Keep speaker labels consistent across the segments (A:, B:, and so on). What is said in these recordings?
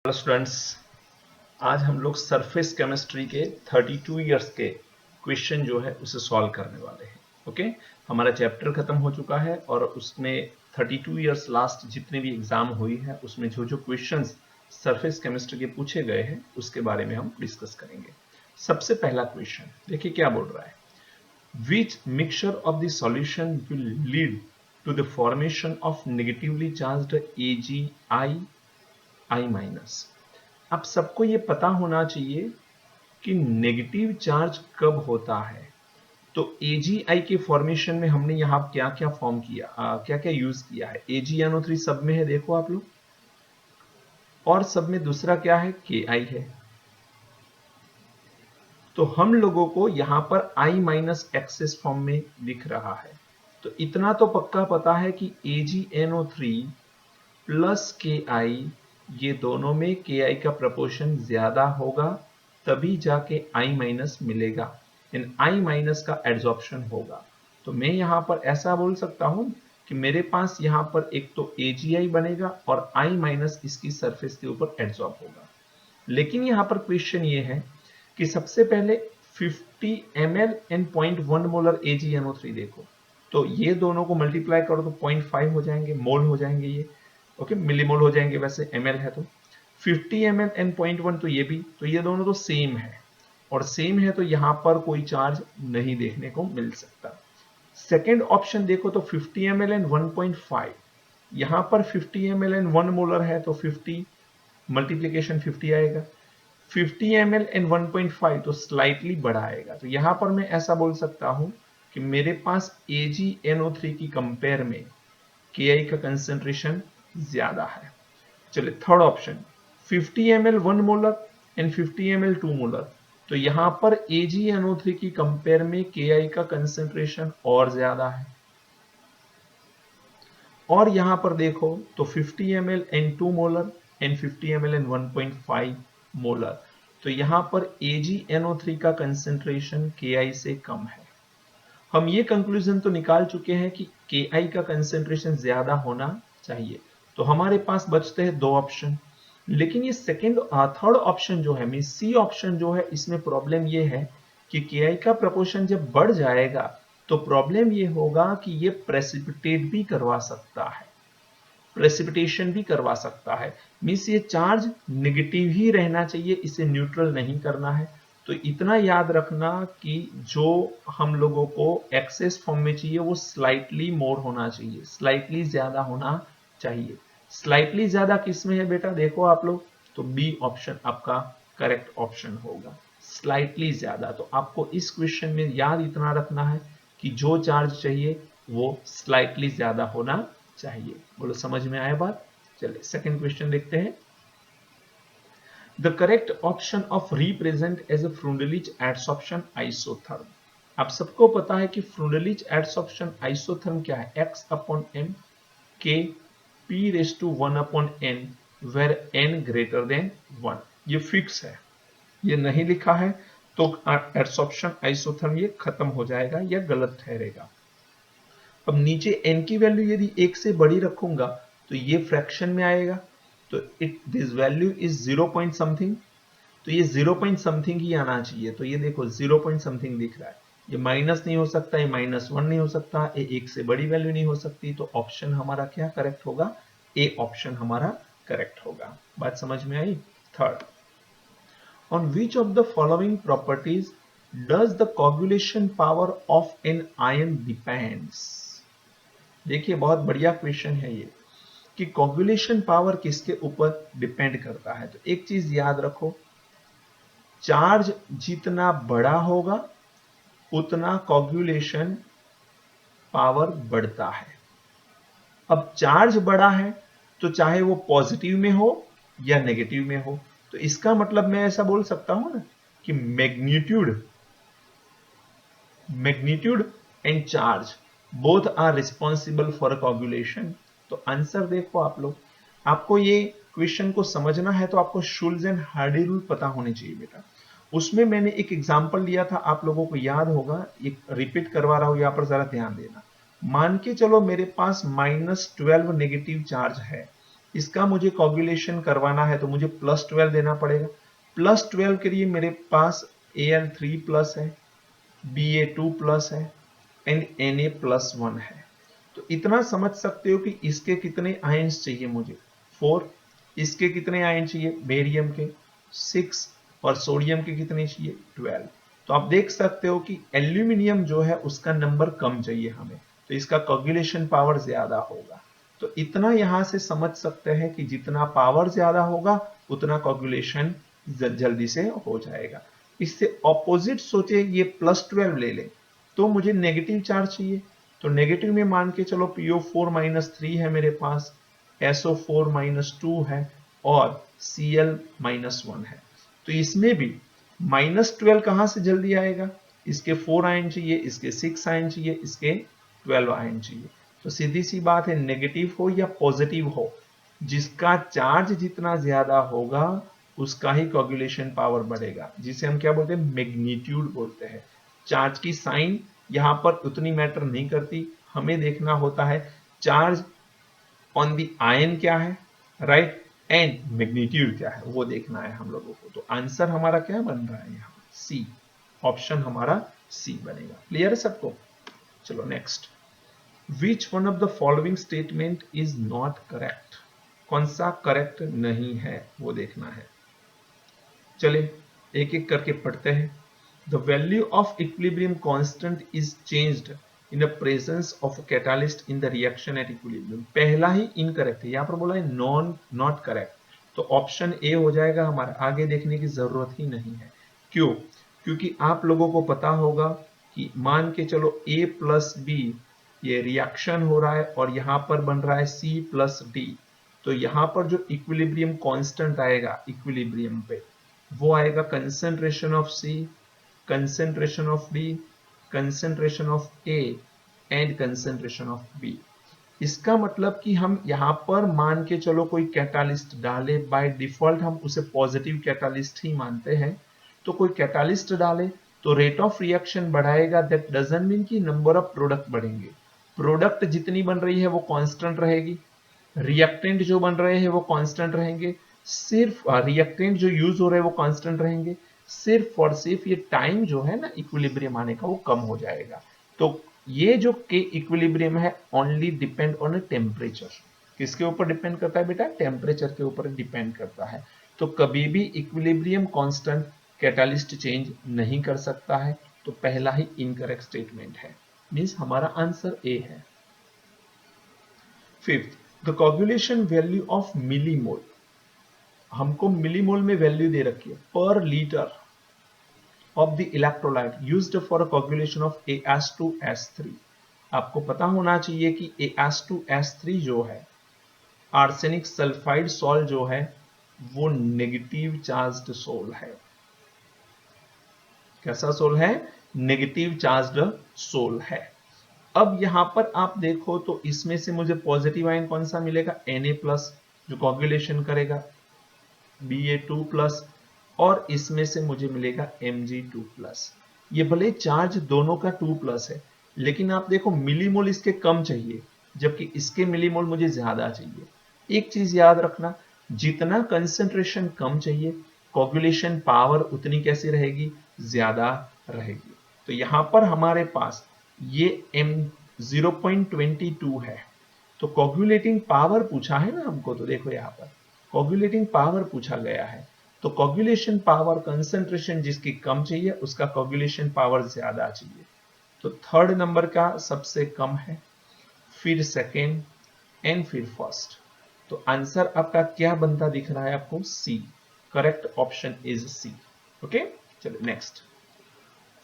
A: Hello students, आज हम लोग सरफेस केमिस्ट्री के 32 इयर्स के क्वेश्चन जो है उसे सॉल्व करने वाले हैं। ओके, हमारा चैप्टर खत्म हो चुका है और उसमें 32 इयर्स लास्ट जितने भी एग्जाम हुई है उसमें जो जो क्वेश्चंस सरफेस केमिस्ट्री के पूछे गए हैं उसके बारे में हम डिस्कस करेंगे। सबसे पहला क्वेश्चन देखिए क्या बोल रहा है। Which mixture of the solution will lead to the formation of negatively charged AgI I-? अब सबको ये पता होना चाहिए कि नेगेटिव चार्ज कब होता है। तो AgI के फॉर्मेशन में हमने यहां क्या क्या फॉर्म किया, क्या क्या यूज किया है। AgNO3 सब में है, देखो आप लोग, और सब में दूसरा क्या है, Ki है। तो हम लोगों को यहां पर I- एक्सेस फॉर्म में दिख रहा है। तो इतना तो पक्का पता है कि AgNO3 प्लस Ki, ये दोनों में Ki का प्रपोर्शन ज्यादा होगा, तभी जाके I- मिलेगा, इन I- का एड्सॉर्प्शन होगा। तो मैं यहां पर ऐसा बोल सकता हूं कि मेरे पास यहां पर एक तो AgI बनेगा और I- इसकी सरफेस के ऊपर एड्सॉर्ब होगा। लेकिन यहां पर क्वेश्चन ये है कि सबसे पहले 50 ml एंड 0.1 मोलर AgNO3 देखो, तो ये दोनों को मल्टीप्लाई करो तो 0.5 हो जाएंगे, मोल हो जाएंगे ये। ओके, मिलीमोल हो जाएंगे, वैसे ml है तो 50 ml एंड 0.1, तो ये भी, तो ये दोनों तो सेम है, और सेम है तो यहां पर कोई चार्ज नहीं देखने को मिल सकता। सेकेंड ऑप्शन देखो तो 50 ml एंड 1.5, यहां पर 50 ml एंड 1 मोलर है तो 50 मल्टीप्लीकेशन 50 आएगा, 50 ml एंड 1.5 तो स्लाइटली बड़ा आएगा। तो यहां पर मैं ऐसा बोल सकता हूं कि मेरे पास AgNO3 की कंपेयर में Ki का कंसेंट्रेशन ज्यादा है। चलिए third option, 50 ml 1 molar and 50 ml 2 molar, तो यहां पर AgNO3 की कंपेयर में Ki का कंसेंट्रेशन और ज्यादा है। और यहां पर देखो तो 50 ml and 2 molar and 50 ml and 1.5 molar, तो यहां पर AgNO3 का कंसेंट्रेशन Ki से कम है। हम ये कंक्लूजन तो निकाल चुके हैं कि Ki का कंसेंट्रेशन ज्यादा होना चाहिए। तो हमारे पास बचते हैं दो ऑप्शन, लेकिन ये थर्ड ऑप्शन जो है, मीन सी ऑप्शन जो है, इसमें प्रॉब्लम ये है कि Ki का प्रपोर्शन जब बढ़ जाएगा तो प्रॉब्लम ये होगा कि ये प्रेसिपिटेट भी करवा सकता है, प्रेसिपिटेशन भी करवा सकता है। मीन्स ये चार्ज नेगेटिव ही रहना चाहिए, इसे न्यूट्रल नहीं करना है। तो इतना याद रखना कि जो हम लोगों को एक्सेस फॉर्म में चाहिए वो स्लाइटली मोर होना चाहिए, स्लाइटली ज्यादा होना चाहिए। स्लाइटली ज्यादा किस में है बेटा, देखो आप लोग, तो बी ऑप्शन आपका करेक्ट ऑप्शन होगा, स्लाइटली ज्यादा। तो आपको इस क्वेश्चन में याद इतना रखना है कि जो चार्ज चाहिए वो स्लाइटली ज्यादा होना चाहिए। बोलो समझ में आया बात। चलिए सेकंड क्वेश्चन देखते हैं। The correct option of represent as a Freundlich adsorption isotherm. आप सबको पता है कि फ्रूंडलिच एडसॉर्प्शन आइसोथर्म क्या है, x upon m k p⁻1/n where n greater than 1, ये फिक्स है, ये नहीं लिखा है तो एडसॉर्प्शन आइसोथर्म ये खत्म हो जाएगा या गलत ठहरेगा। अब नीचे n की वैल्यू यदि 1 से बड़ी रखूंगा तो ये फ्रैक्शन में आएगा, तो this value is 0 point something, तो ये 0 पॉइंट समथिंग ही आना चाहिए। तो ये देखो 0 पॉइंट समथिंग दिख रहा है, ये माइनस नहीं हो सकता, ये -1 नहीं हो सकता, ये 1 से बड़ी वैल्यू नहीं हो सकती। तो ऑप्शन हमारा क्या करेक्ट होगा, ए ऑप्शन हमारा करेक्ट होगा। बात समझ में आई। Third, on which of the following properties does the coagulation power of an ion depends? देखिए बहुत बढ़िया क्वेश्चन है ये कि कोगुलेशन पावर किसके ऊपर डिपेंड करता है। तो एक चीज याद रखो, चार्ज जितना बड़ा होगा उतना कोगुलेशन पावर बढ़ता है। अब चार्ज बड़ा है तो चाहे वो पॉजिटिव में हो या नेगेटिव में हो, तो इसका मतलब मैं ऐसा बोल सकता हूं ना कि magnitude and charge both are responsible for coagulation. तो आंसर देखो आप लोग, आपको ये क्वेश्चन को समझना है तो आपको शुल्ज एंड हार्डी रूल पता होने चाहिए बेटा। उसमें मैंने एक एग्जांपल लिया था, आप लोगों को याद होगा, एक रिपीट करवा रहा हूं, यहां पर जरा ध्यान देना। मान के चलो मेरे पास -12 नेगेटिव चार्ज है इसका मुझे कोगुलेशन करवाना है तो मुझे +12 देना पड़ेगा। +12 के लिए मेरे पास Al3 प्लस है, Ba2 प्लस है एंड Na+1 है। तो इतना समझ सकते हो कि इसके कितने आयंस चाहिए मुझे, 4। इसके कितने आयन चाहिए, बेरियम के 6, और सोडियम के कितने चाहिए, 12। तो आप देख सकते हो कि एल्यूमिनियम जो है उसका नंबर कम चाहिए हमें, तो इसका कोगुलेशन पावर ज्यादा होगा। तो इतना यहां से समझ सकते हैं कि जितना पावर ज्यादा होगा उतना कोगुलेशन जल्दी से हो जाएगा। इससे ऑपोजिट सोचे, ये +12 ले ले तो मुझे नेगेटिव चार्ज चाहिए, तो नेगेटिव में मान के चलो PO4-3 है मेरे पास, SO4-2 है और Cl-1 है। तो इसमें भी -12 कहां से जल्दी आएगा, इसके 4 आयन चाहिए, इसके 6 आयन चाहिए, इसके 12 आयन चाहिए। तो सीधी सी बात है, नेगेटिव हो या पॉजिटिव हो, जिसका चार्ज जितना ज्यादा होगा उसका ही कोगुलेशन पावर बढ़ेगा, जिसे हम क्या बोलते हैं, मैग्नीट्यूड बोलते हैं। चार्ज की साइन यहां पर उतनी मैटर नहीं करती, हमें देखना होता है चार्ज ऑन द आयन क्या है, राइट, एंड मैग्नीट्यूड क्या है, वो देखना है हम लोगों को। तो आंसर हमारा क्या बन रहा है यहाँ, सी, ऑप्शन हमारा सी बनेगा। क्लियर है सबको? चलो next, which one of the following statement is not correct, कौन सा करेक्ट नहीं है वो देखना है। चले एक एक करके पढ़ते हैं। The value of equilibrium constant is changed in the presence of a catalyst in the reaction at equilibrium. पहला ही इनकरेक्ट है, यहां पर बोला है नॉट करेक्ट, तो ऑप्शन ए हो जाएगा हमारा, आगे देखने की जरूरत ही नहीं है। क्यों? क्योंकि आप लोगों को पता होगा कि मान के चलो A प्लस बी ये रिएक्शन हो रहा है और यहां पर बन रहा है C प्लस डी, तो यहां पर जो इक्विलिब्रियम कांस्टेंट आएगा इक्विलिब्रियम पे, वो आएगा concentration of C, concentration of B, concentration of A and concentration of B। इसका मतलब कि हम यहां पर मान के चलो कोई कैटालिस्ट डाले, बाय डिफॉल्ट हम उसे पॉजिटिव कैटालिस्ट ही मानते हैं, तो कोई कैटालिस्ट डाले तो रेट ऑफ रिएक्शन बढ़ाएगा, दैट डजंट मीन कि नंबर ऑफ प्रोडक्ट बढ़ेंगे। प्रोडक्ट जितनी बन रही है वो कांस्टेंट रहेगी, रिएक्टेंट जो बन रहे हैं वो कांस्टेंट रहेंगे, सिर्फ रिएक्टेंट जो यूज हो रहे हैं वो कांस्टेंट रहेंगे, सिर्फ और सिर्फ ये टाइम जो है ना इक्विलिब्रियम आने का वो कम हो जाएगा। तो ये जो के इक्विलिब्रियम है ओनली डिपेंड ऑन टेम्परेचर, किसके ऊपर डिपेंड करता है बेटा, टेम्परेचर के ऊपर डिपेंड करता है। तो कभी भी इक्विलिब्रियम कांस्टेंट कैटालिस्ट चेंज नहीं कर सकता है, तो पहला ही इनकरेक्ट स्टेटमेंट है, मींस हमारा आंसर ए है। Fifth, the coagulation value of millimole, हमको मिलीमोल में वैल्यू दे रखी है, पर litre of the electrolyte used for coagulation of AS2S3। आपको पता होना चाहिए कि AS2S3 जो है आर्सेनिक सल्फाइड सॉल्ट जो है वो नेगेटिव चार्ज्ड सोल है। कैसा सोल है? नेगेटिव चार्ज्ड सोल है। अब यहां पर आप देखो तो इसमें से मुझे पॉजिटिव आयन कौन सा मिलेगा, Na+ जो कोगुलेशन करेगा, Ba2+, और इसमें से मुझे मिलेगा Mg2+। ये भले चार्ज दोनों का 2+ है, लेकिन आप देखो मिलीमोल इसके कम चाहिए, जबकि इसके मिलीमोल मुझे ज्यादा चाहिए। एक चीज याद रखना, जितना कंसंट्रेशन कम चाहिए कोगुलेशन पावर उतनी कैसी रहेगी, ज्यादा रहेगी। तो यहां पर हमारे पास ये M0.22 है, तो कोगुलेटिंग पावर पूछा है ना हमको, तो देखो यहां पर कोगुलेटिंग पावर पूछा गया है, तो कोगुलेशन पावर कंसंट्रेशन जिसकी कम चाहिए उसका कोगुलेशन पावर ज्यादा चाहिए। तो थर्ड नंबर का सबसे कम है, फिर सेकेंड एंड फिर फर्स्ट। तो आंसर आपका क्या बनता दिख रहा है आपको, C, correct option is C. Okay, चलो next,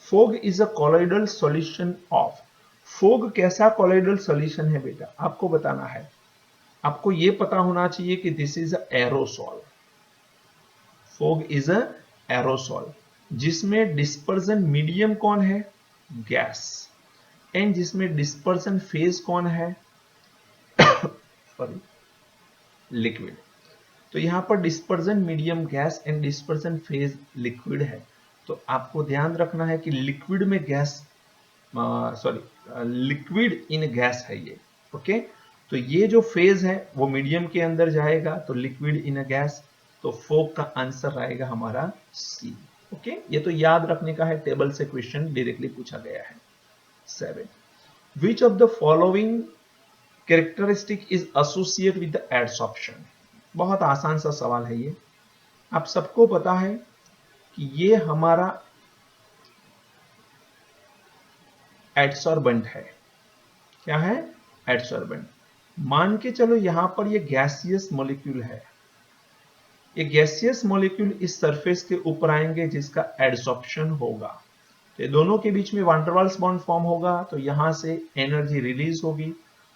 A: fog is a colloidal solution of, fog कैसा कोलॉइडल सॉल्यूशन है बेटा, आपको बताना है। आपको यह पता होना चाहिए कि this is aerosol, fog is a aerosol, जिसमें डिस्पर्जन मीडियम कौन है, गैस, एंड जिसमें डिस्पर्जन फेज कौन है, सॉरी, लिक्विड। तो यहां पर dispersion medium gas and dispersion phase liquid है। तो आपको ध्यान रखना है कि लिक्विड में gas, sorry, liquid in gas है ये, ओके। तो ये जो फेज है वो मीडियम के अंदर जाएगा, तो लिक्विड इन अ गैस, तो फोक का आंसर आएगा हमारा सी। ओके, ये तो याद रखने का है, टेबल से क्वेश्चन डायरेक्टली पूछा गया है। 7. Which of the following characteristic is associated with the adsorption? बहुत आसान सा सवाल है ये। आप सबको पता है कि ये हमारा एडसॉर्बेंट है। क्या है? एडसॉर्बेंट। मान के चलो यहां पर ये गैसियस मॉलिक्यूल है, ये गैसियस मॉलिक्यूल इस सरफेस के ऊपर आएंगे जिसका एडसॉर्प्शन होगा, तो ये दोनों के बीच में van der Waals bond form होगा, तो यहां से एनर्जी रिलीज होगी,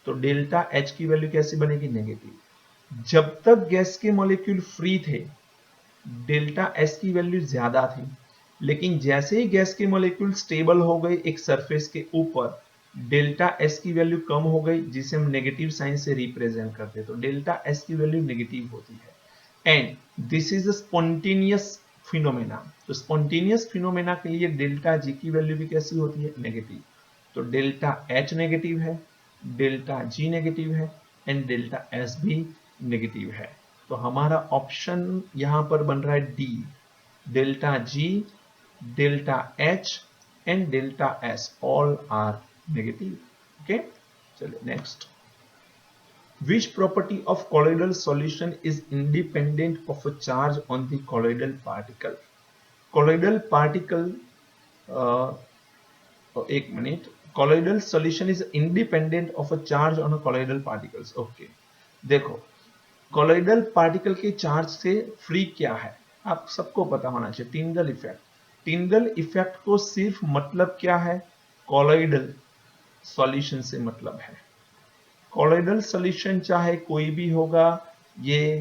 A: तो डेल्टा एच की वैल्यू कैसी बनेगी? नेगेटिव। जब तक गैस के मॉलिक्यूल फ्री थे डेल्टा एस की वैल्यू ज्यादा थी, लेकिन जैसे ही गैस के मॉलिक्यूल स्टेबल हो गए एक सरफेस के ऊपर, डेल्टा एस की वैल्यू कम हो गई, जिसे हम नेगेटिव साइन से रिप्रेजेंट करते हैं, तो डेल्टा एस की वैल्यू नेगेटिव होती है। And this is a spontaneous phenomena, तो स्पॉन्टेनियस फिनोमेना के लिए डेल्टा जी की वैल्यू भी कैसी होती है? नेगेटिव। तो डेल्टा एच नेगेटिव है, डेल्टा जी नेगेटिव है, एंड डेल्टा एस भी नेगेटिव है। तो हमारा ऑप्शन यहां पर बन रहा है D, delta G, delta H and delta S all are negative. Okay, चलिए next. Which property of colloidal solution is independent of a charge on the colloidal particle? Colloidal particle, एक minute, colloidal solution is independent of a charge on a colloidal particles. Okay, देखो colloidal particle के charge से free क्या है आप सबको पता होना चाहिए, टिंडल इफेक्ट। टिंडल इफेक्ट को सिर्फ मतलब क्या है? कॉलोइडल सॉल्यूशन से मतलब है। कॉलोइडल सॉल्यूशन चाहे कोई भी होगा, ये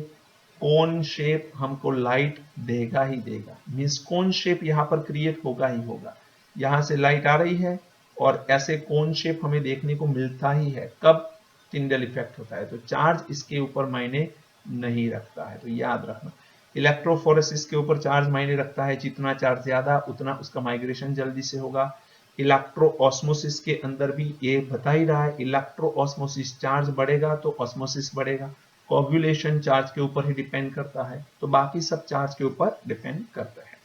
A: कोन शेप हमको लाइट देगा ही देगा, मींस कोन शेप यहां पर क्रिएट होगा ही होगा। यहां से लाइट आ रही है और ऐसे कोन शेप हमें देखने को मिलता ही है, कब? टिंडल इफेक्ट होता है। तो चार्ज इसके ऊपर मायने नहीं रखता है, तो याद रखना। इलेक्ट्रोफोरेसिस के ऊपर चार्ज मायने रखता है, जितना चार्ज ज्यादा उतना उसका माइग्रेशन जल्दी से होगा। इलेक्ट्रो ऑस्मोसिस के अंदर भी ये बता ही रहा है, इलेक्ट्रो ऑस्मोसिस चार्ज बढ़ेगा तो ऑस्मोसिस बढ़ेगा। कोगुलेशन चार्ज के ऊपर ही डिपेंड करता है, तो बाकी सब चार्ज के ऊपर डिपेंड करता है।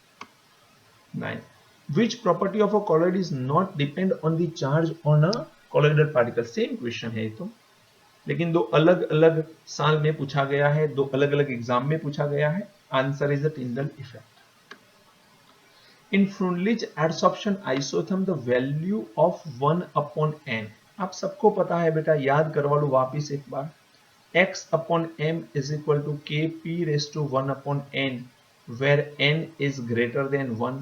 A: 9. Which property of a colloid is not depend on the charge on a colloidal particle? Same question है ये तो, लेकिन दो अलग अलग साल में पूछा गया है, दो अलग अलग एग्जाम में पूछा गया है। Answer is the Tyndall effect. In Freundlich adsorption isotherm the value of 1/n, आप सबको पता है बेटा, याद करवा लो वापिस एक बार। x/m is equal to kp raised to 1/n where n is greater than 1।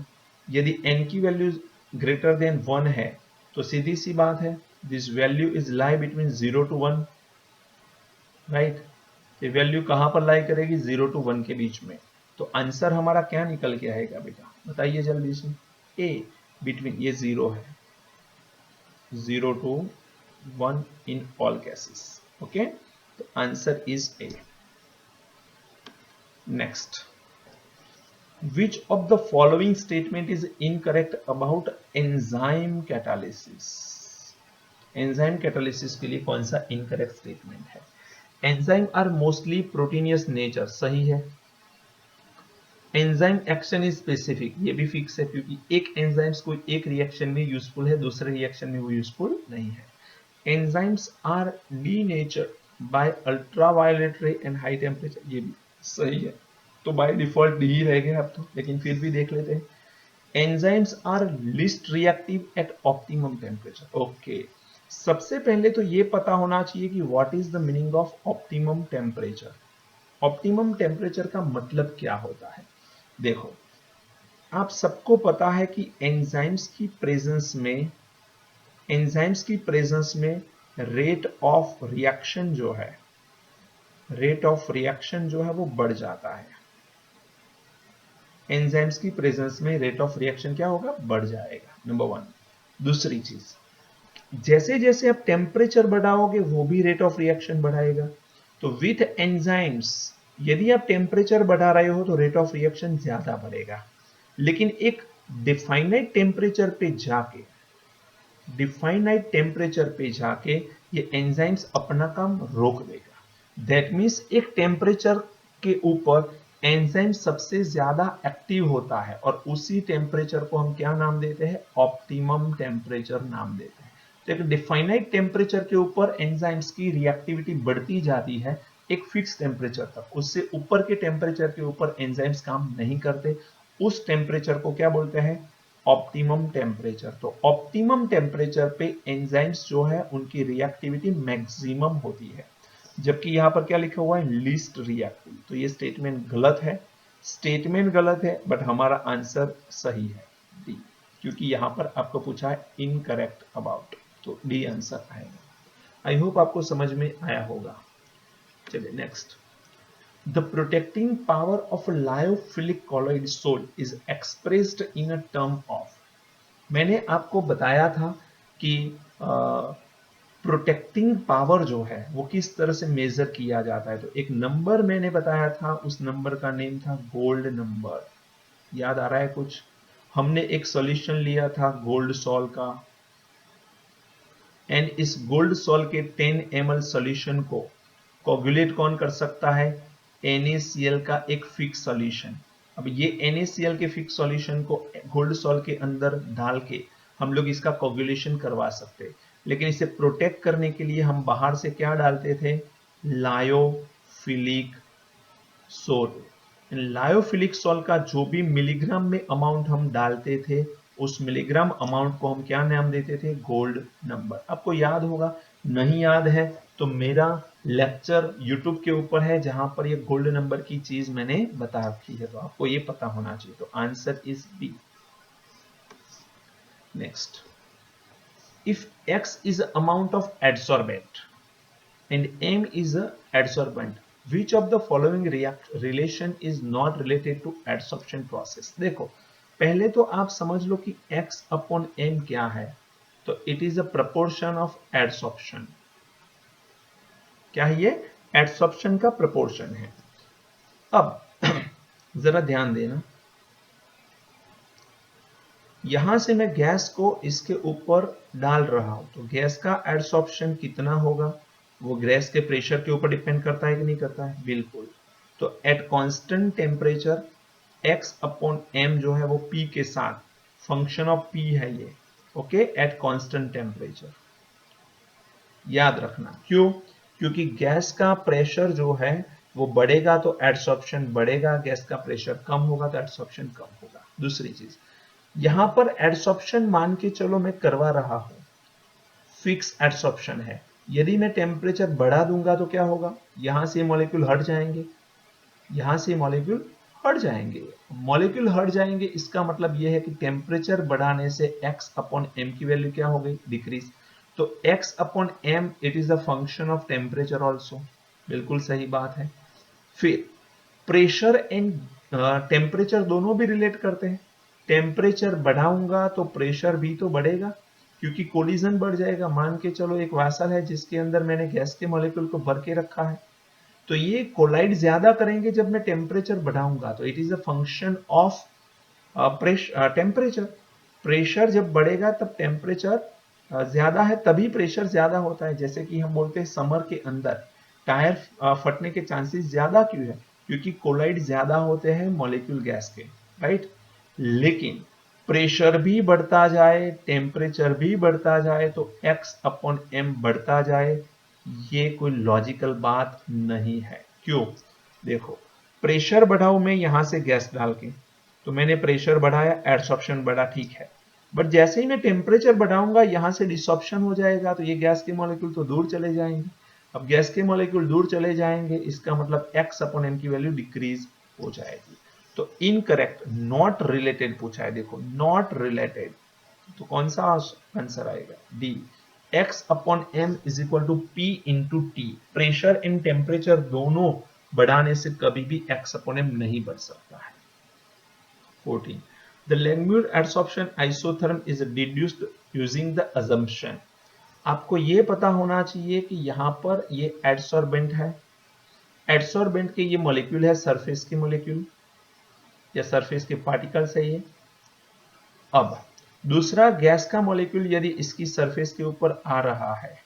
A: यदि n की वैल्यू ग्रेटर देन 1 है तो सीधी सी बात है, this value is lie between 0 to 1, right. ये वैल्यू कहां पर लाई करेगी? 0 to 1 के बीच में। तो आंसर हमारा क्या निकल के आएगा बेटा? बताइए जल्दी से। ए बिटवीन, ये 0 है, 0 to 1 in all cases. Okay, तो answer is A. Next, which of the following statement is incorrect about enzyme catalysis? Enzyme catalysis के लिए कौन सा इनकरेक्ट स्टेटमेंट है? Enzyme are mostly proteinous nature, सही है। एंजाइम एक्शन इज स्पेसिफिक, ये भी फिक्स है, क्योंकि एक एंजाइम्स कोई एक रिएक्शन में यूजफुल है, दूसरे रिएक्शन में वो यूजफुल नहीं है। Enzymes are denatured by ultraviolet ray and high temperature, ये भी सही है। तो बाय डिफॉल्ट डी ही रह गए अब तो, लेकिन फिर भी देख लेते हैं। Enzymes are least reactive at optimum temperature. Okay, सबसे पहले तो ये पता होना चाहिए कि what is the meaning of optimum temperature. Optimum temperature का मतलब क्या होता है? देखो, आप सबको पता है कि एंजाइम्स की प्रेजेंस में रेट ऑफ रिएक्शन जो है वो बढ़ जाता है। एंजाइम्स की प्रेजेंस में रेट ऑफ रिएक्शन क्या होगा? बढ़ जाएगा, नंबर 1। दूसरी चीज, जैसे जैसे आप टेम्परेचर बढ़ाओगे वो भी रेट ऑफ रिएक्शन बढ़ाएगा। तो विथ एंजाइम्स यदि आप टेम्परेचर बढ़ा रहे हो तो रेट ऑफ रिएक्शन ज्यादा बढ़ेगा, लेकिन एक डिफाइनाइट टेम्परेचर पे जाके डिफाइनाइट टेम्परेचर पे जाके ये एंजाइम्स अपना काम रोक देगा। दैट मीन्स एक टेम्परेचर के ऊपर एंजाइम सबसे ज्यादा एक्टिव होता है और उसी टेम्परेचर को हम क्या नाम देते हैं, ऑप्टिमम टेम्परेचर नाम देते हैं। तो एक डिफाइनाइट टेम्परेचर के ऊपर एंजाइम्स की रिएक्टिविटी बढ़ती जाती है एक फिक्स टेम्परेचर तक, उससे ऊपर के टेम्परेचर के ऊपर एंजाइम्स काम नहीं करते, उस टेम्परेचर को क्या बोलते हैं, ऑप्टिमम टेम्परेचर। तो ऑप्टिमम टेम्परेचर पे एंजाइम्स जो है उनकी रिएक्टिविटी मैक्सिमम होती है, जबकि यहां पर क्या लिखा हुआ है, लीस्ट रिएक्टिव। तो ये स्टेटमेंट गलत है, स्टेटमेंट गलत है, बट हमारा आंसर सही है डी, क्योंकि यहां पर आपको पूछा है इनकरेक्ट अबाउट, तो डी आंसर आएगा। आई होप आपको समझ में आया होगा। चलिए next, the protecting power of lyophilic colloid sol is expressed in a term of. मैंने आपको बताया था कि प्रोटेक्टिंग पावर जो है वो किस तरह से मेजर किया जाता है। तो एक नंबर मैंने बताया था, उस नंबर का नेम था गोल्ड नंबर। याद आ रहा है कुछ? हमने एक सॉल्यूशन लिया था गोल्ड सॉल का, एंड इस गोल्ड सॉल के 10 ml सॉल्यूशन को कोगुलेट कौन कर सकता है, NaCl का एक फिक्स सॉल्यूशन। अब ये NaCl के फिक्स सॉल्यूशन को गोल्ड सॉल के अंदर डाल के हम लोग इसका कोगुलेशन करवा सकते, लेकिन इसे प्रोटेक्ट करने के लिए हम बाहर से क्या डालते थे, लायोफिलिक सोल। लायोफिलिक सोल का जो भी मिलीग्राम में अमाउंट हम डालते थे, उस मिलीग्राम अमाउंट को हम क्या नाम देते थे, गोल्ड नंबर। आपको याद होगा, नहीं याद है तो मेरा लेक्चर यूट्यूब के ऊपर है जहां पर ये गोल्ड नंबर की चीज मैंने बता रखी है, तो आपको ये पता होना चाहिए। तो answer is B. Next, if x is amount of adsorbent and m is a adsorbent, which of the following relation is not related to adsorption process। देखो पहले तो आप समझ लो कि x upon m क्या है, तो it is a proportion of adsorption। क्या है ये, adsorption का proportion है। अब जरा ध्यान देना, यहां से मैं गैस को इसके ऊपर डाल रहा हूं, तो गैस का एडसॉर्प्शन कितना होगा, वो गैस के प्रेशर के ऊपर डिपेंड करता है कि नहीं करता है, बिल्कुल। तो at constant temperature x upon m जो है वो p के साथ, फंक्शन ऑफ p है ये, ओके, एट कांस्टेंट टेम्परेचर। याद रखना, क्यों, क्योंकि गैस का प्रेशर जो है वो बढ़ेगा तो एडसॉर्प्शन बढ़ेगा, गैस का प्रेशर कम होगा तो एडसॉर्प्शन कम होगा। दूसरी चीज, यहां पर एडसॉर्प्शन मान के चलो मैं करवा रहा हूं, फिक्स एडसॉर्प्शन है, यदि मैं टेम्परेचर बढ़ा दूंगा तो क्या होगा, यहां से मॉलिक्यूल हट जाएंगे, यहां से मॉलिक्यूल हट जाएंगे, मॉलिक्यूल हट जाएंगे, इसका मतलब यह है कि टेम्परेचर बढ़ाने से x अपॉन m की वैल्यू क्या हो गई, डिक्रीज। तो x upon m it is the function of temperature also, बिल्कुल सही बात है। फिर प्रेशर एंड टेम्परेचर दोनों भी रिलेट करते हैं, टेम्परेचर बढ़ाऊंगा तो प्रेशर भी तो बढ़ेगा, क्योंकि कोलिजन बढ़ जाएगा। मान के चलो एक वेसल है जिसके अंदर मैंने गैस के मॉलिक्यूल को भर के रखा है, तो ये कोलाइड ज्यादा करेंगे जब मैं टेम्परेचर बढ़ाऊंगा, तो it is a function of temperature. Pressure जब बढ़ेगा तब टेम्परेचर ज्यादा है, तभी प्रेशर ज्यादा होता है। जैसे कि हम बोलते हैं समर के अंदर टायर फटने के चांसेस ज्यादा क्यों है, क्योंकि कोलाइड ज्यादा होते हैं मॉलिक्यूल गैस के, राइट। लेकिन प्रेशर भी बढ़ता जाए, टेम्परेचर भी बढ़ता जाए, तो x अपॉन m बढ़ता जाए, ये कोई लॉजिकल बात नहीं है। क्यों, देखो प्रेशर बढ़ाऊं मैं यहां से गैस डाल के, तो मैंने प्रेशर बढ़ाया, एडसॉर्प्शन बढ़ा, ठीक है, बट जैसे ही मैं टेम्परेचर बढ़ाऊंगा यहां से डिसॉर्प्शन हो जाएगा, तो ये गैस के मॉलिक्यूल तो दूर चले जाएंगे। अब गैस के मॉलिक्यूल दूर चले जाएंगे, इसका मतलब x अपॉन m की वैल्यू डिक्रीज हो जाएगी। तो इनकरेक्ट, नॉट रिलेटेड पूछा है, देखो नॉट रिलेटेड, तो कौन सा आंसर आएगा, D, x upon m is equal to p into T. Pressure and temperature दोनों बढ़ाने से कभी भी x अपॉन m नहीं बढ़ सकता है। 14. The Langmuir adsorption isotherm is deduced using the assumption। आपको ये पता होना चाहिए कि यहां पर ये एडसॉर्बेंट है, एडसॉर्बेंट के ये मॉलिक्यूल है, सरफेस के मॉलिक्यूल या सरफेस के पार्टिकल्स है ये। अब दूसरा, गैस का मॉलिक्यूल यदि इसकी सरफेस के ऊपर आ रहा है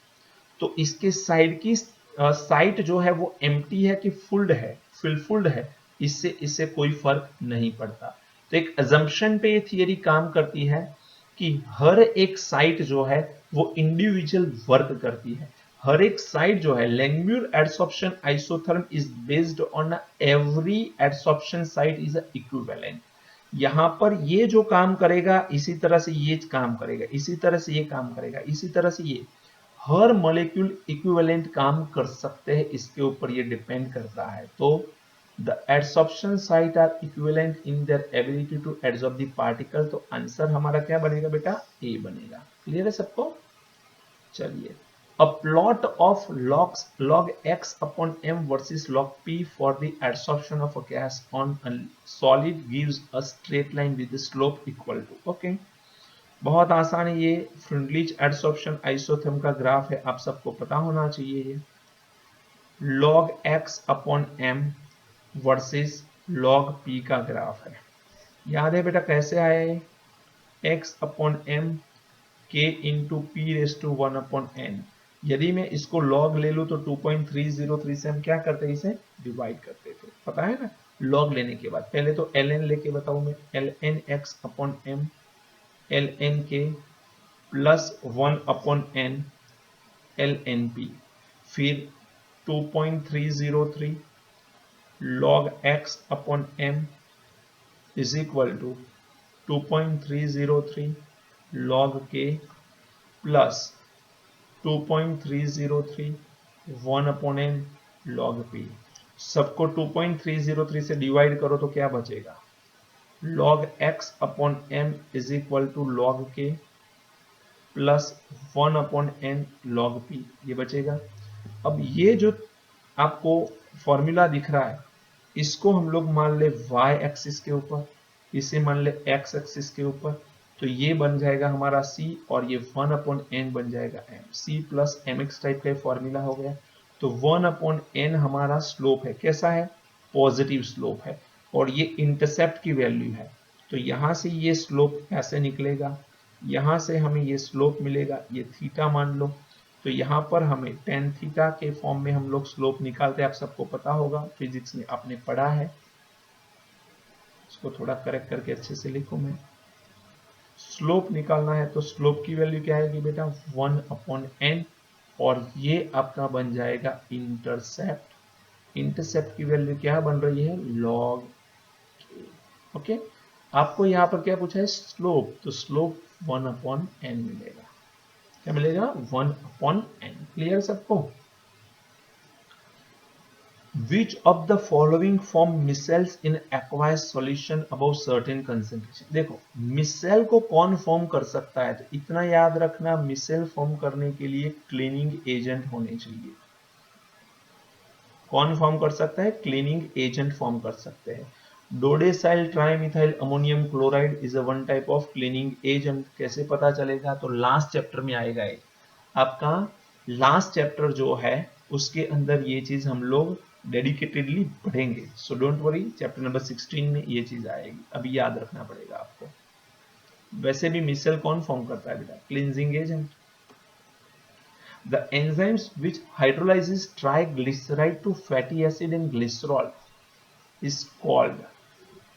A: तो इसके साइड की साइट जो है वो एम्प्टी है कि फुल्ड है, फुलफुल्ड है, इससे कोई फर्क नहीं पड़ता। तो एक अजम्पशन पे ये थियरी काम करती है कि हर एक साइट जो है वो इंडिविजुअल वर्क करती है। हर एक साइट जो है, Langmuir adsorption isotherm is based on every adsorption site is equivalent. यहां पर ये जो काम करेगा इसी तरह से ये काम करेगा, इसी तरह से ये काम करेगा, इसी तरह से ये, हर मॉलिक्यूल इक्विवेलेंट काम कर सकते हैं, इसके ऊपर ये डिपेंड करता है। तो the adsorption site are equivalent in their ability to adsorb the particle. तो आंसर हमारा क्या बनेगा बेटा? ए बनेगा। क्लियर है सबको? चलिए, a plot of log x upon m versus log p for the adsorption of a gas on a solid gives a straight line with the slope equal to, okay, बहुत आसान है ये। फ्रिंडलिच एडसॉर्प्शन आइसोथर्म का graph है, आप सबको पता होना चाहिए। ये log x upon m versus log p का ग्राफ है। याद है बेटा कैसे आया है? x upon m k into P raise to 1 upon n। यदि मैं इसको log ले लूं तो 2.303 से हम क्या करते हैं, इसे डिवाइड करते थे, पता है ना। log लेने के बाद पहले तो ln लेके बताऊं मैं, ln x upon m ln k plus 1 upon n lnp, फिर 2.303 log x upon m is equal to 2.303 log k plus 2.303 1 upon n log p। सबको 2.303 से डिवाइड करो तो क्या बचेगा? log x upon m is equal to log k plus 1 upon n log p, ये बचेगा। अब ये जो आपको फॉर्मूला दिख रहा है, इसको हम लोग मान ले y एक्सिस के ऊपर, इसे मान ले x एक्सिस के ऊपर, तो ये बन जाएगा हमारा c और ये 1 अपॉन n बन जाएगा m। c plus mx type का फॉर्मूला हो गया। तो 1 अपॉन n हमारा स्लोप है, कैसा है? पॉजिटिव स्लोप है, और ये इंटरसेप्ट की वैल्यू है। तो यहां से ये स्लोप ऐसे निकलेगा, यहां से हमें ये स्लोप मिलेगा, ये थीटा मान लो। तो यहाँ पर हमें टेन थीटा के फॉर्म में हम लोग स्लोप निकालते हैं, आप सबको पता होगा, फिजिक्स में आपने पढ़ा है। इसको थोड़ा करेक्ट करके अच्छे से लिखो मैं। स्लोप निकालना है तो स्लोप की वैल्यू क्या आएगी बेटा? 1 अपॉन n, और ये आपका बन जाएगा इंटरसेप्ट। इंटरसेप्ट की वैल्यू क्या बन रही है? log k। ओके, आपको यहाँ पर क्या पूछा है? स्लोप, तो स्लोप 1 अपॉन n मिलेगा। क्या मिलेगा? 1 अपॉन n। क्लियर सबको? Which of the following form micelles in aqueous solution above certain concentration? देखो, मिसेल को कौन फॉर्म कर सकता है? तो इतना याद रखना, मिसेल फॉर्म करने के लिए क्लीनिंग एजेंट होने चाहिए। कौन फॉर्म कर सकता है? क्लीनिंग एजेंट फॉर्म कर सकते हैं। Dodecyl trimethyl ammonium chloride is a one type of cleaning agent. कैसे पता चलेगा? तो लास्ट चैप्टर में आएगा ये आपका। लास्ट चैप्टर जो है उसके अंदर ये चीज हम लोग डेडिकेटेडली पढ़ेंगे, so don't worry. Chapter number 16 में ये चीज आएगी, अभी याद रखना पड़ेगा आपको। वैसे भी मिसेल कौन फॉर्म करता है बेटा? Cleansing agent. The enzymes which hydrolyzes triglyceride to fatty acid and glycerol is called,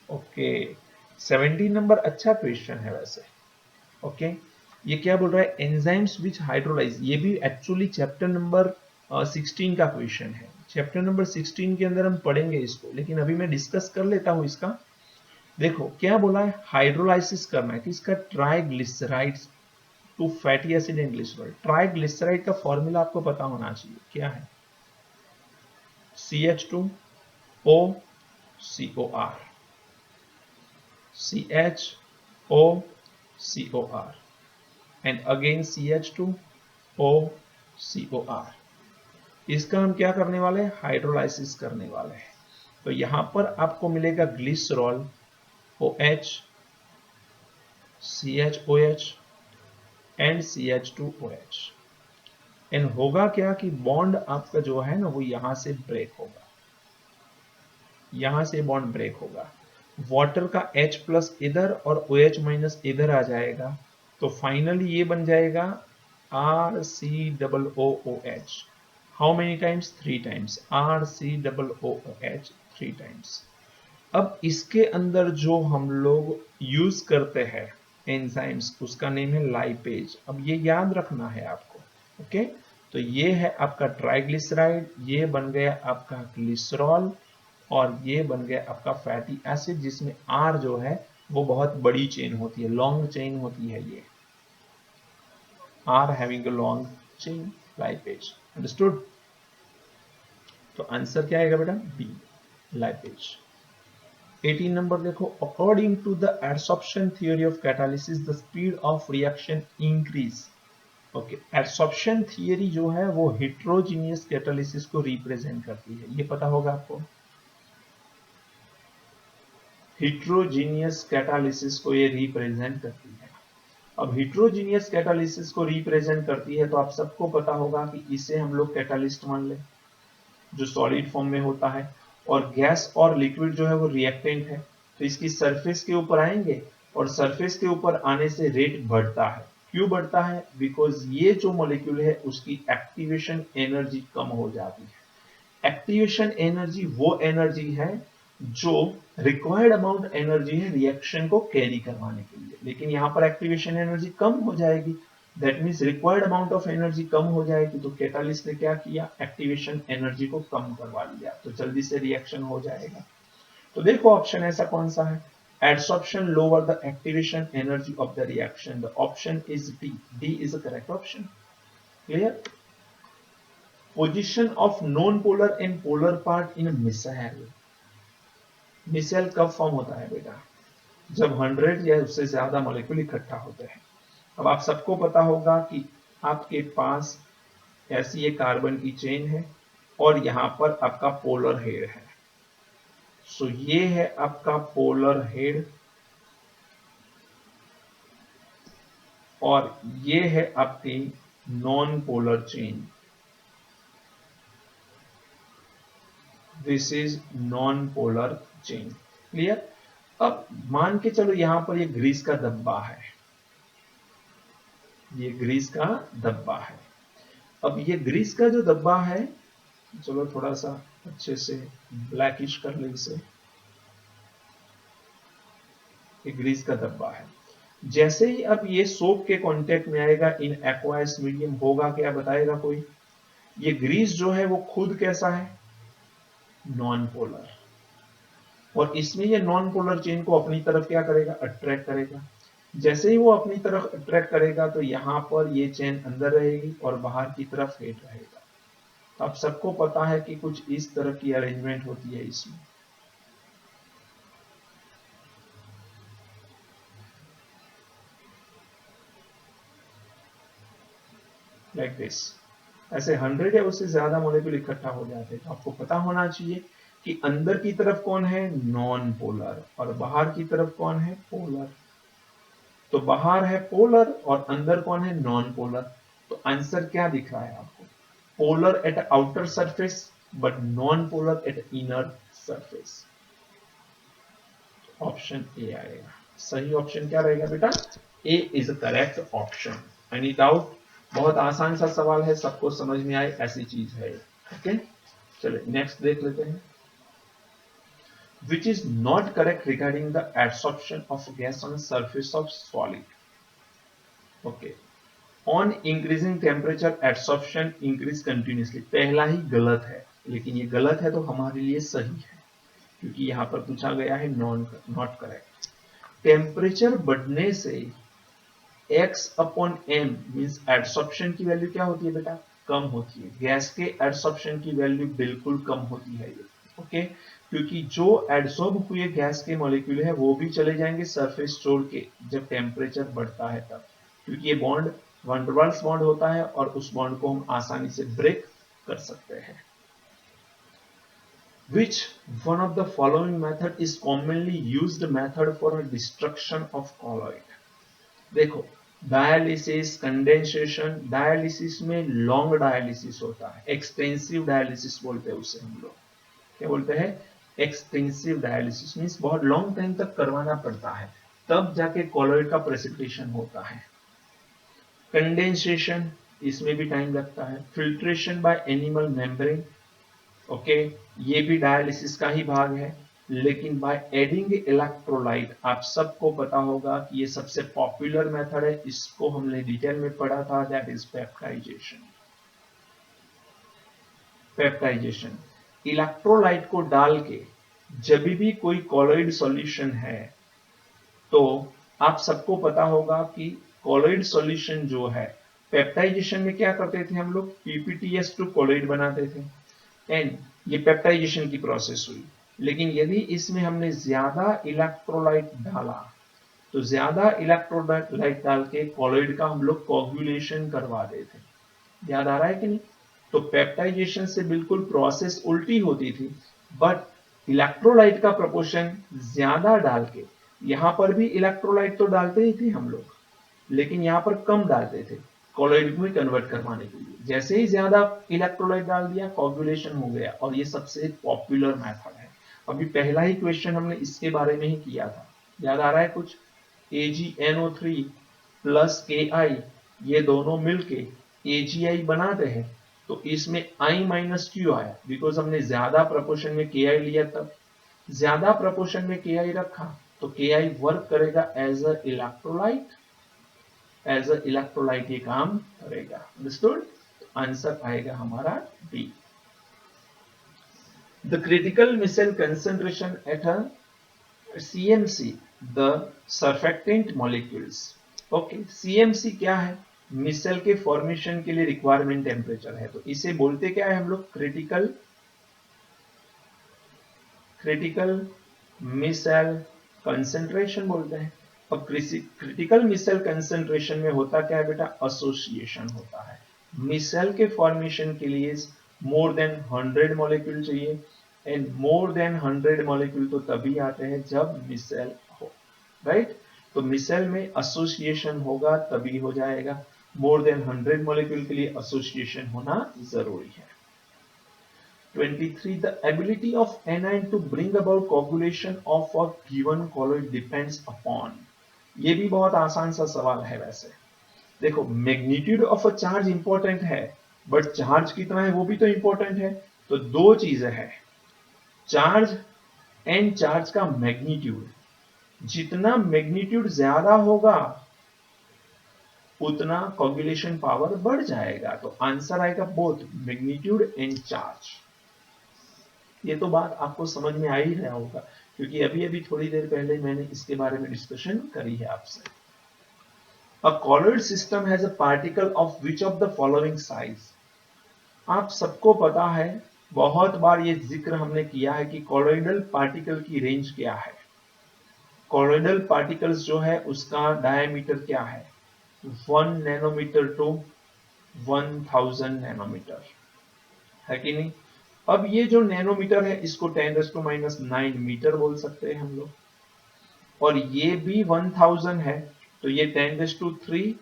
A: okay, 17 number अच्छा क्वेश्चन है वैसे। ओके, ये क्या बोल रहा है? एंजाइम्स विच हाइड्रोलाइज, ये भी एक्चुअली चैप्टर नंबर 16 का क्वेश्चन है। चैप्टर नंबर 16 के अंदर हम पढ़ेंगे इसको, लेकिन अभी मैं डिस्कस कर लेता हूं इसका। देखो क्या बोला है? हाइड्रोलाइसिस करना है किसका? Triglycerides to fatty acid and glycerol. Triglyceride का फॉर्मूला आपको पता होना चाहिए, क्या है? CH2O COR, CHO COR and again CH2O COR। इसका हम क्या करने वाले हैं? हाइड्रोलाइसिस करने वाले हैं। तो यहां पर आपको मिलेगा glycerol OH CHOH and CH2OH। And होगा क्या कि बॉन्ड आपका जो है ना वो यहां से ब्रेक होगा, यहां से बॉन्ड ब्रेक होगा। वाटर का H प्लस इधर और OH माइनस इधर आ जाएगा, तो फाइनली ये बन जाएगा RCOOH। How many times? 3 times. RCOOH 3 times. अब इसके अंदर जो हम लोग यूज करते हैं एंजाइम्स, उसका नेम है लाइपेज। अब ये याद रखना है आपको, ओके। तो ये है आपका ट्राइग्लिसराइड, ये बन गया आपका ग्लिसरॉल, और ये बन गया आपका फैटी एसिड, जिसमें आर जो है वो बहुत बड़ी चेन होती है, लॉन्ग चेन होती है। ये are having a long chain, lipase. Understood? तो आंसर क्या आएगा बेटा? B, lipase. 18 नंबर देखो, according to the adsorption theory of catalysis the speed of reaction increase. Okay, adsorption theory जो है वो हेट्रोजीनियस कैटालिसिस को रिप्रेजेंट करती है, ये पता होगा आपको। हेट्रोजीनियस कैटालिसिस को ये रिप्रेजेंट करती है। अब हेट्रोजीनियस कैटालिसिस को रिप्रेजेंट करती है तो आप सबको पता होगा कि इसे हम लोग कैटालिस्ट मान लें, जो सॉलिड फॉर्म में होता है, और गैस और लिक्विड जो है वो रिएक्टेंट है। तो इसकी सरफेस के ऊपर आएंगे और सरफेस के ऊपर आने से रेट बढ़ता है। क्यों बढ़ता है? बिकॉज ये जो मॉलिक्यूल है उसकी एक्टिवेशन एनर्जी कम हो जाती है। एक्टिवेशन एनर्जी वो एनर्जी है जो रिक्वायर्ड अमाउंट एनर्जी है रिएक्शन को कैरी करवाने के लिए, लेकिन यहां पर एक्टिवेशन एनर्जी कम हो जाएगी। That means required amount of energy कम हो जाएगी, तो कैटालिस्ट ने क्या किया? एक्टिवेशन एनर्जी को कम करवा लिया, तो जल्दी से रिएक्शन हो जाएगा। तो देखो ऑप्शन ऐसा कौन सा है? Adsorption lower the activation energy of the reaction. The option is D. D is the correct option. Clear? Position of non polar and polar part in missile. Missile कब फॉर्म होता है बेटा? जब 100 या उससे ज्यादा मॉलिक्यूल इकट्ठा होते हैं। अब आप सबको पता होगा कि आपके पास ऐसी एक कार्बन की चेन है और यहां पर आपका पोलर हेड है। सो ये है आपका पोलर हेड और ये है आपकी non polar chain. This is non polar chain. Clear? अब मान के चलो यहां पर ये ग्रीस का डब्बा है, ये ग्रीस का डब्बा है। अब ये ग्रीस का जो डब्बा है, चलो थोड़ा सा अच्छे से ब्लैकिश कर ले इसे। ये ग्रीस का डब्बा है। जैसे ही अब ये सोप के कांटेक्ट में आएगा इन एक्वायस मीडियम, होगा क्या? बताएगा कोई? ये ग्रीस जो है वो खुद कैसा है? Non polar. और इसमें ये नॉन पोलर चेन को अपनी तरफ क्या करेगा? अट्रैक्ट करेगा। जैसे ही वो अपनी तरफ अट्रैक्ट करेगा तो यहां पर ये चेन अंदर रहेगी और बाहर की तरफ हेड रहेगा। तो आप सबको पता है कि कुछ इस तरह की अरेंजमेंट होती है इसमें। Like this. ऐसे 100 या उससे ज्यादा मॉलिक्यूल इकट्ठा हो जाते हैं। तो आपको पता होना चाहिए कि अंदर की तरफ कौन है? नॉन पोलर, और बाहर की तरफ कौन है? पोलर। तो बाहर है पोलर और अंदर कौन है? Non polar. तो आंसर क्या दिख रहा है आपको? Polar at outer surface but non polar at inner surface. Option A आएगा। सही ऑप्शन क्या रहेगा बेटा? A is correct option. Any doubt? बहुत आसान सा सवाल है, सबको समझ में आए ऐसी चीज है। ओके, चलिए नेक्स्ट देख लेते हैं। Which is not correct regarding the adsorption of gas on the surface of solid? Okay. On increasing temperature, adsorption increase continuously. पहला ही गलत है, लेकिन ये गलत है तो हमारे लिए सही है, क्योंकि यहां पर पूछा गया है नॉट करेक्ट। टेम्परेचर बढ़ने से x upon m means adsorption की वैल्यू क्या होती है बेटा? कम होती है। गैस के एडसॉर्प्शन की वैल्यू बिल्कुल कम होती है ये। ओके, क्योंकि जो एडसॉर्ब हुए गैस के मॉलिक्यूल है वो भी चले जाएंगे सरफेस छोड़ के जब टेम्परेचर बढ़ता है तब, क्योंकि ये बॉन्ड वनडरवाल्स बॉन्ड होता है और उस बॉन्ड को हम आसानी से ब्रेक कर सकते हैं। Which one of the following method is commonly used method for destruction of colloid? देखो, डायलिसिस, कंडेंसेशन, डायलिसिस में लॉन्ग डायलिसिस होता है, एक्सटेंसिव डायलिसिस बोलते हैं उसे हम लोग। क्या बोलते हैं? एक्सटेंसिव डायलिसिस मींस बहुत लॉन्ग टाइम तक करवाना पड़ता है, तब जाके कॉलॉइड का प्रेसिपिटेशन होता है। कंडेंसेशन, इसमें भी टाइम लगता है। Filtration by animal membrane, okay, ये भी डायलिसिस का ही भाग है। लेकिन बाय एडिंग इलेक्ट्रोलाइट, आप सबको पता होगा कि ये सबसे पॉपुलर मेथड है, इसको हमने डिटेल में पढ़ा था, that is peptization. Peptization, electrolyte को डाल के जब भी कोई कॉलोइड सॉल्यूशन है, तो आप सबको पता होगा कि कॉलोइड सॉल्यूशन जो है, पेप्टाइजेशन में क्या करते थे हम लोग, पीपीटीएस टू कॉलोइड बनाते थे, एंड ये पेप्टाइजेशन की प्रोसेस हुई। लेकिन यदि इसमें हमने ज्यादा इलेक्ट्रोलाइट डाला, तो ज्यादा इलेक्ट्रोलाइट डाल के कॉलोइड का हम लोग कोगुलेशन करवा देते। याद आ रहा है कि नहीं? तो पेप्टाइजेशन से बिल्कुल प्रोसेस उल्टी होती थी, बट इलेक्ट्रोलाइट का प्रोपोर्शन ज्यादा डाल के, यहां पर भी इलेक्ट्रोलाइट तो डालते ही थे हम लोग, लेकिन यहां पर कम डालते थे कॉलोइड में कन्वर्ट करवाने के लिए। जैसे ही ज्यादा इलेक्ट्रोलाइट डाल दिया, कोगुलेशन हो गया, और ये सबसे पॉपुलर मेथड है। अभी पहला ही क्वेश्चन हमने इसके बारे में ही किया था, याद आ रहा है कुछ? AgNO3 प्लस KI, ये दोनों मिलके AgI बनाते हैं। तो इसमें I माइनस क्यों आया? बिकॉज हमने ज्यादा प्रपोर्शन में KI लिया, तब ज्यादा प्रपोर्शन में KI रखा, तो KI वर्क करेगा as a electrolyte, as a electrolyte ये काम करेगा। अंडरस्टूड? आंसर आएगा हमारा D. The critical micelle concentration at a CMC, the surfactant molecules. Okay, CMC क्या है? मिसेल के फॉर्मेशन के लिए रिक्वायरमेंट टेम्परेचर है, तो इसे बोलते क्या है हम लोग? क्रिटिकल मिसेल कंसंट्रेशन बोलते हैं। अब क्रिटिकल मिसेल कंसंट्रेशन में होता क्या है बेटा? एसोसिएशन होता है। मिसेल के फॉर्मेशन के लिए मोर देन 100 मॉलिक्यूल चाहिए, एंड मोर देन 100 मॉलिक्यूल तो तभी आते हैं जब मिसेल हो, राइट? तो मिसेल में एसोसिएशन होगा तभी हो जाएगा। मोर देन 100 मॉलिक्यूल के लिए एसोसिएशन होना जरूरी है। 23. The ability of anion to bring about coagulation of a given colloid depends upon. ये भी बहुत आसान सा सवाल है वैसे। देखो, magnitude of a charge important है, बट चार्ज कितना है वो भी तो इंपॉर्टेंट है। तो दो चीजें हैं, चार्ज एंड चार्ज का मैग्नीट्यूड। जितना मैग्नीट्यूड ज्यादा होगा, उतना कोगुलेशन पावर बढ़ जाएगा। तो आंसर आएगा बोथ मैग्नीट्यूड एंड चार्ज। ये तो बात आपको समझ में आ ही रहा होगा, क्योंकि अभी अभी थोड़ी देर पहले मैंने इसके बारे में डिस्कशन करी है आपसे। A colloid system has a particle of which of the following size. आप सबको पता है, बहुत बार ये जिक्र हमने किया है कि कॉलोइडल पार्टिकल की रेंज क्या है। कॉलोइडल पार्टिकल्स जो है उसका डायमीटर क्या है? 1 नैनोमीटर टू 1000 नैनोमीटर, है कि नहीं? अब ये जो नैनोमीटर है, इसको 10⁻⁹ मीटर बोल सकते हैं हम लोग, और ये भी 1000 है, तो ये 10⁻³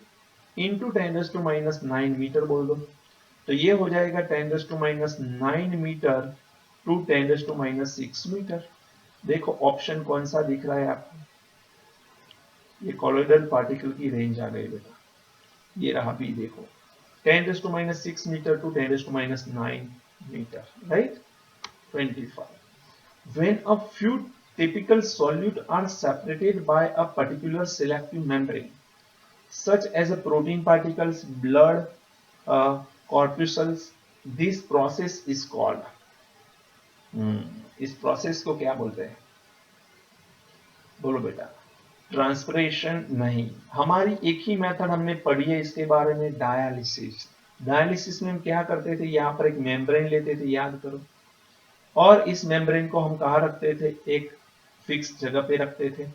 A: इंटू 10⁻⁹ मीटर बोल दो। तो ये हो जाएगा 10⁻⁹ मीटर टू 10⁻�6 मीटर। देखो ऑप्शन कौन सा दिख रहा है आपको? ये कॉलोइडल पार्टिकल की रेंज आ गई बेटा, ये रहा भी। देखो 10⁻�6 metre to 10⁻⁹ meter, right? 25. When a few typical solute are separated by a particular selective membrane, such as a protein particles, blood corpuscles, this process is called. इस प्रोसेस को क्या बोलते हैं? बोलो बेटा। ट्रांसपिरेशन नहीं, हमारी एक ही मेथड हमने पढ़ी है इसके बारे में, डायलिसिस। डायलिसिस में हम क्या करते थे? यहाँ पर एक मेम्ब्रेन लेते थे, याद करो, और इस मेम्ब्रेन को हम कहाँ रखते थे? एक फिक्स जगह पे रखते थे,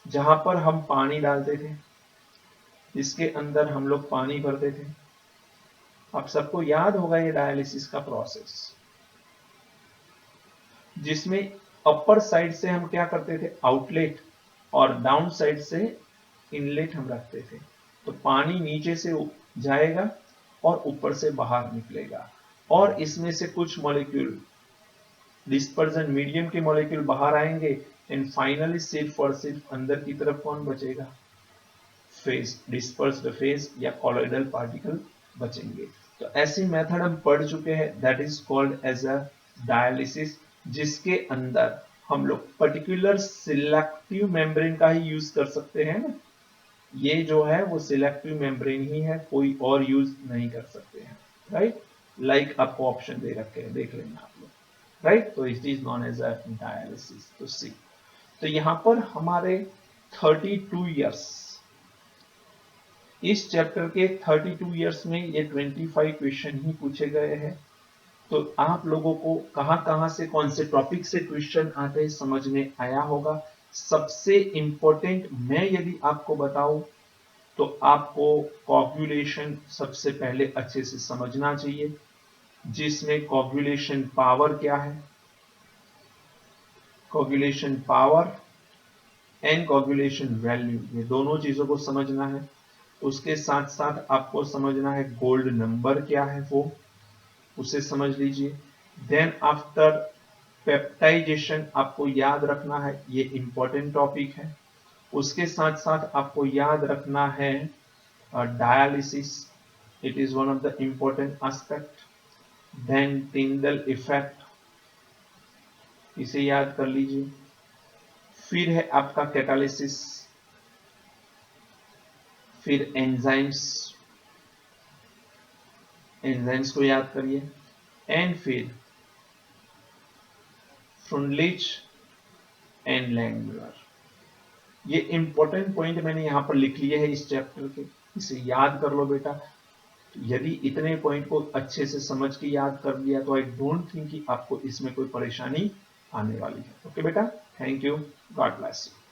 A: जहां पर हम पानी डालते थे, इसके अंदर हम लोग पानी भरते थे। आप सबको याद होगा ये डायलिसिस का प्रोसेस, जिसमें अपर साइड से हम क्या करते थे? आउटलेट, और डाउन साइड से इनलेट हम रखते थे। तो पानी नीचे से जाएगा और ऊपर से बाहर निकलेगा, और इसमें से कुछ मॉलिक्यूल, डिस्पर्जन मीडियम के मॉलिक्यूल बाहर आएंगे, एंड फाइनली सिर्फ और सिर्फ अंदर की तरफ कौन बचेगा? फेज, डिस्पर्स्ड फेज या कॉलोइडल पार्टिकल बचेंगे। तो ऐसी मेथड हम पढ़ चुके हैं, that is called as a dialysis, जिसके अंदर हम लोग पर्टिकुलर सिलेक्टिव मेम्ब्रेन का ही यूज कर सकते हैं ना। ये जो है वो सिलेक्टिव मेम्ब्रेन ही है, कोई और यूज नहीं कर सकते हैं, राइट। लाइक आपको ऑप्शन दे रखे हैं, देख लेना आप लोग, राइट। तो it is known as a dialysis. तो सी, तो यहां पर हमारे 32 इयर्स, इस चैप्टर के 32 इयर्स में ये 25 क्वेश्चन ही पूछे गए हैं। तो आप लोगों को कहां से कौन से टॉपिक से क्वेश्चन आते हैं समझ में आया होगा। सबसे इंपॉर्टेंट मैं यदि आपको बताऊं तो आपको कोगुलेशन सबसे पहले अच्छे से समझना चाहिए, जिसमें कोगुलेशन पावर क्या है, coagulation power and coagulation value, ये दोनों चीजों को समझना है। उसके साथ साथ आपको समझना है गोल्ड नंबर क्या है, वो उसे समझ लीजिए। देन आफ्टर पेप्टाइजेशन आपको याद रखना है, ये इंपॉर्टेंट टॉपिक है। उसके साथ साथ आपको याद रखना है dialysis, it is one of the important aspect. Then Tyndall effect, इसे याद कर लीजिए। फिर है आपका कैटालिसिस, फिर एंजाइम्स, एंजाइम्स को याद करिए, एंड फिर फ्रुंडलिच एंड लैंगमुलर। ये इंपॉर्टेंट पॉइंट मैंने यहां पर लिख लिए है इस चैप्टर के, इसे याद कर लो बेटा। यदि इतने पॉइंट को अच्छे से समझ के याद कर लिया तो आई डोंट थिंक कि आपको इसमें कोई परेशानी आने वाली है। ओके बेटा, thank you, God bless you.